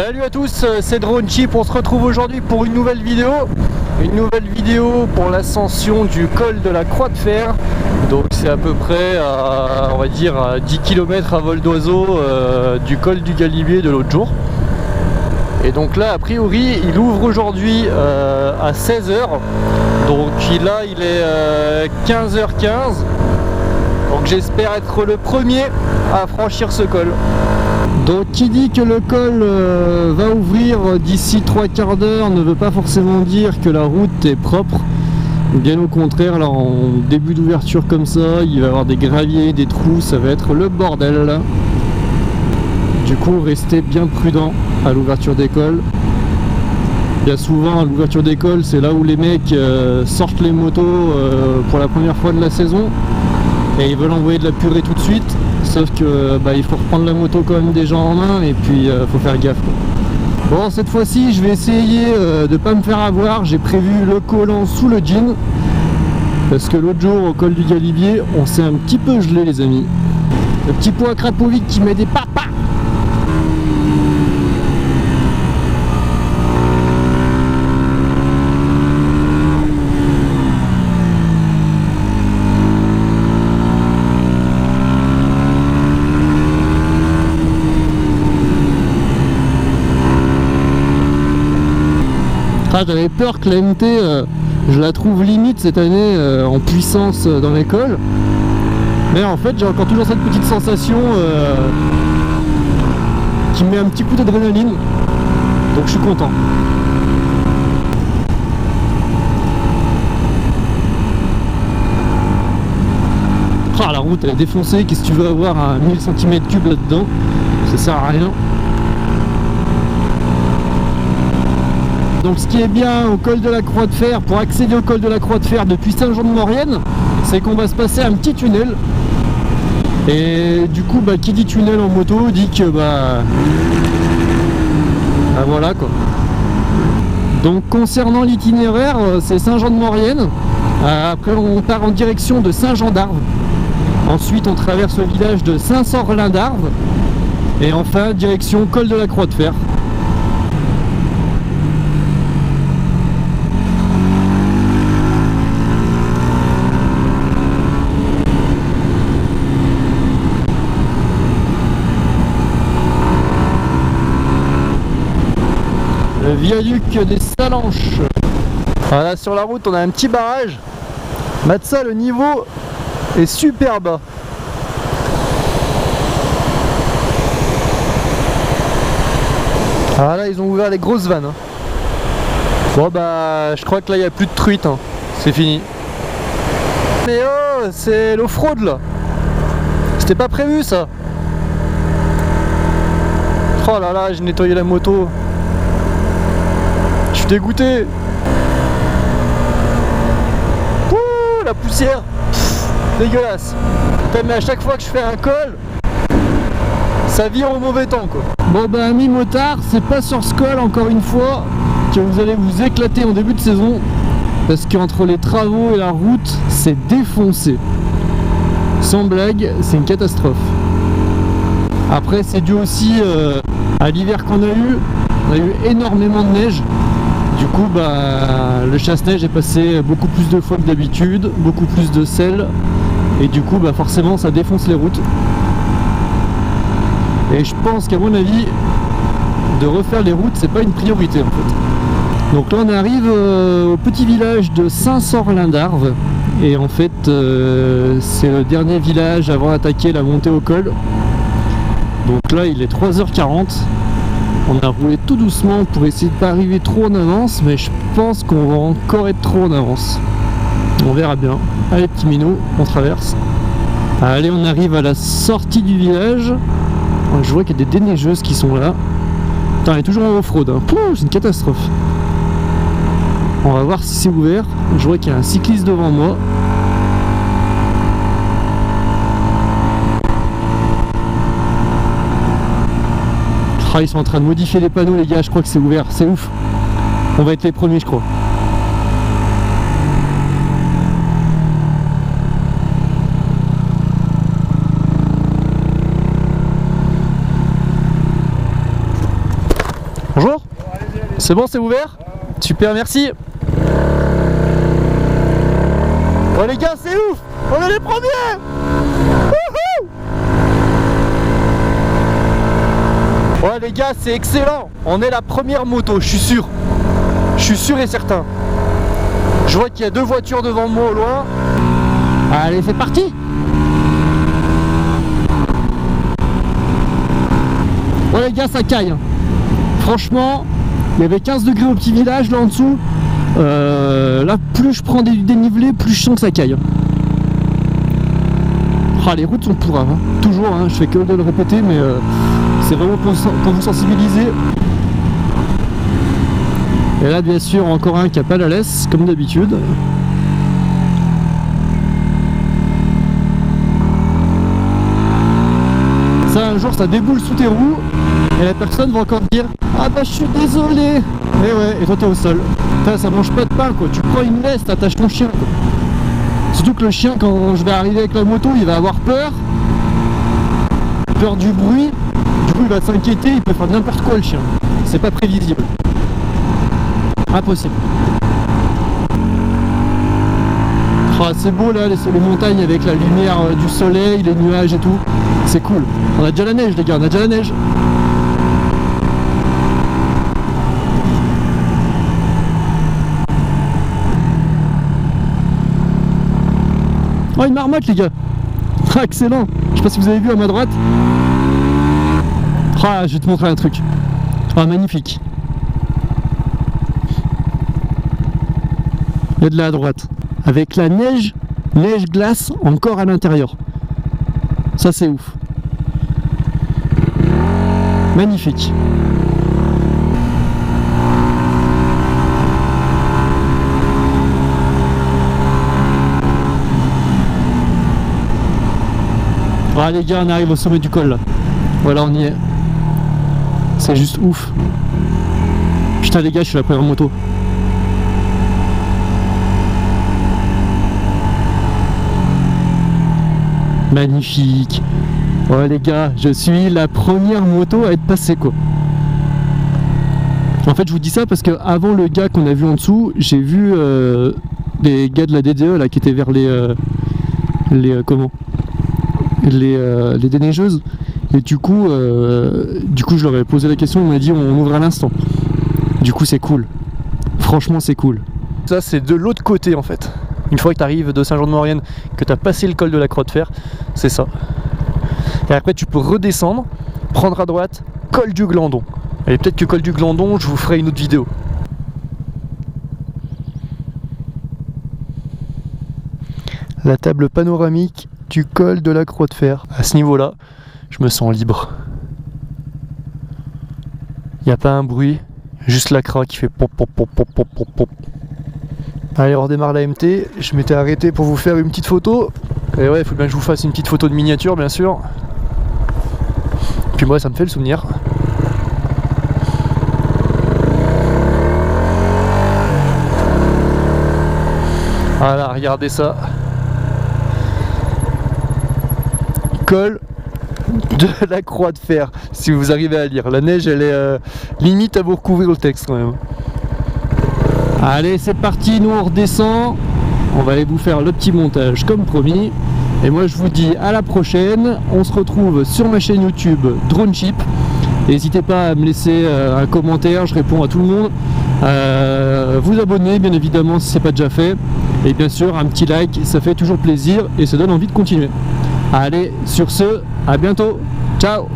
Salut à tous, c'est Drone Chip. On se retrouve aujourd'hui pour une nouvelle vidéo. Une nouvelle vidéo pour l'ascension du col de la Croix de Fer. Donc c'est à peu près à, on va dire, à 10 km à vol d'oiseau du col du Galibier de l'autre jour. Et donc là, a priori, il ouvre aujourd'hui à 16 h. Donc là, il est 15h15. Donc j'espère être le premier à franchir ce col. Donc qui dit que le col va ouvrir d'ici 3/4 d'heure ne veut pas forcément dire que la route est propre. Bien au contraire, là en début d'ouverture comme ça, il va y avoir des graviers, des trous, ça va être le bordel là. Du coup, restez bien prudent à l'ouverture d'école. Bien souvent à l'ouverture d'école, c'est là où les mecs sortent les motos pour la première fois de la saison et ils veulent envoyer de la purée tout de suite. Sauf que il faut reprendre la moto quand même déjà en main et puis faut faire gaffe quoi. Bon, cette fois-ci je vais essayer de pas me faire avoir. J'ai prévu le collant sous le jean parce que l'autre jour au col du Galibier on s'est un petit peu gelé les amis. Le petit pot à Krapovic qui met des papas. J'avais peur que la MT, je la trouve limite cette année en puissance dans les cols. Mais en fait, j'ai encore toujours cette petite sensation qui me met un petit coup d'adrénaline. Donc je suis content. La route elle est défoncée. Qu'est-ce que tu veux avoir à 1000 cm3 là-dedans? Ça sert à rien. Donc ce qui est bien au col de la Croix de Fer, pour accéder au col de la Croix de Fer depuis Saint-Jean-de-Maurienne, c'est qu'on va se passer un petit tunnel. Et du coup, qui dit tunnel en moto dit que voilà quoi. Donc concernant l'itinéraire, c'est Saint-Jean-de-Maurienne. Après on part en direction de Saint-Jean-d'Arves. Ensuite on traverse le village de Saint-Sorlin-d'Arves. Et enfin direction col de la Croix de Fer. Le viaduc des Salanches. Voilà, sur la route on a un petit barrage. Ça, le niveau est super bas. Ah là ils ont ouvert les grosses vannes. Bon je crois que là il n'y a plus de truites. C'est fini. Mais oh, c'est l'off-road là. C'était pas prévu ça. Oh là là, j'ai nettoyé la moto. Je suis dégoûté. Ouh, la poussière. Dégueulasse. Mais à chaque fois que je fais un col, ça vire au mauvais temps quoi. Bon amis motards, c'est pas sur ce col encore une fois que vous allez vous éclater en début de saison. Parce qu'entre les travaux et la route, c'est défoncé. Sans blague, c'est une catastrophe. Après c'est dû aussi à l'hiver qu'on a eu. On a eu énormément de neige. Du coup le chasse-neige est passé beaucoup plus de fois que d'habitude, beaucoup plus de sel. Et du coup forcément ça défonce les routes. Et je pense qu'à mon avis, de refaire les routes, c'est pas une priorité en fait. Donc là on arrive au petit village de Saint-Sorlin-d'Arves. Et en fait c'est le dernier village avant d'attaquer la montée au col. Donc là il est 3h40. On a roulé tout doucement pour essayer de pas arriver trop en avance, mais je pense qu'on va encore être trop en avance. On verra bien. Allez petit minou, on traverse. Allez, on arrive à la sortie du village. Je vois qu'il y a des déneigeuses qui sont là. Putain, elle est toujours en off-road. C'est une catastrophe. On va voir si c'est ouvert. Je vois qu'il y a un cycliste devant moi. Ils sont en train de modifier les panneaux les gars, je crois que c'est ouvert, c'est ouf. On va être les premiers je crois. Bonjour. C'est bon, c'est ouvert? Super, merci. Oh les gars, c'est ouf! On est les premiers! Wouhou! Ouais les gars, c'est excellent! On est la première moto, je suis sûr. Je suis sûr et certain. Je vois qu'il y a 2 voitures devant moi au loin. Allez, c'est parti! Ouais les gars, ça caille. Franchement, il y avait 15 degrés au petit village là en dessous. Là, plus je prends des dénivelés, plus je sens que ça caille. Ah, les routes sont pourraves, hein. Toujours, hein. Je fais que de le répéter, mais c'est vraiment pour vous sensibiliser. Et là, bien sûr, encore un qui a pas la laisse, comme d'habitude. Ça, un jour, ça déboule sous tes roues, et la personne va encore dire « Ah bah, je suis désolé !» Et ouais, et toi, t'es au sol. Putain, ça mange pas de pain, quoi. Tu prends une laisse, t'attaches ton chien, quoi. Surtout que le chien, quand je vais arriver avec la moto, il va avoir peur. Peur du bruit. Du coup, il va s'inquiéter, il peut faire n'importe quoi, le chien. C'est pas prévisible. Impossible. Oh, c'est beau là, les montagnes avec la lumière du soleil, les nuages et tout. C'est cool. On a déjà la neige, les gars, on a déjà la neige. Oh, une marmotte, les gars. Ah, excellent. Je sais pas si vous avez vu à ma droite. Ah, je vais te montrer un truc. Ah, magnifique. Il y a de là à droite. Avec la neige glace encore à l'intérieur. Ça, c'est ouf. Magnifique. Ah les gars, on arrive au sommet du col là. Voilà, on y est. C'est juste ouf. Putain les gars, je suis la première moto. Magnifique. Ouais les gars, je suis la première moto à être passée, quoi. En fait, je vous dis ça parce que avant le gars qu'on a vu en dessous, j'ai vu les gars de la DDE là qui étaient vers les déneigeuses. Et du coup je leur ai posé la question, on m'a dit on ouvre à l'instant. Du coup c'est cool. Franchement c'est cool. Ça c'est de l'autre côté en fait. Une fois que tu arrives de Saint-Jean-de-Maurienne, que tu as passé le col de la Croix de Fer, c'est ça. Et après tu peux redescendre, prendre à droite, col du Glandon. Et peut-être que col du Glandon, je vous ferai une autre vidéo. La table panoramique du col de la Croix de Fer. À ce niveau-là, je me sens libre. Il n'y a pas un bruit, juste la croix qui fait pop pop pop pop pop pop pop. Allez, on redémarre la MT. Je m'étais arrêté pour vous faire une petite photo. Et ouais, il faut bien que je vous fasse une petite photo de miniature, bien sûr. Puis moi, ça me fait le souvenir. Voilà, regardez ça. Col de la Croix de Fer, si vous arrivez à lire. La neige, elle est limite à vous recouvrir le texte quand même. Allez, c'est parti, nous on redescend. On va aller vous faire le petit montage comme promis. Et moi je vous dis à la prochaine. On se retrouve sur ma chaîne YouTube Droneship. N'hésitez pas à me laisser un commentaire, je réponds à tout le monde. Vous abonner bien évidemment si ce n'est pas déjà fait. Et bien sûr un petit like, ça fait toujours plaisir et ça donne envie de continuer. Allez, sur ce, à bientôt. Ciao.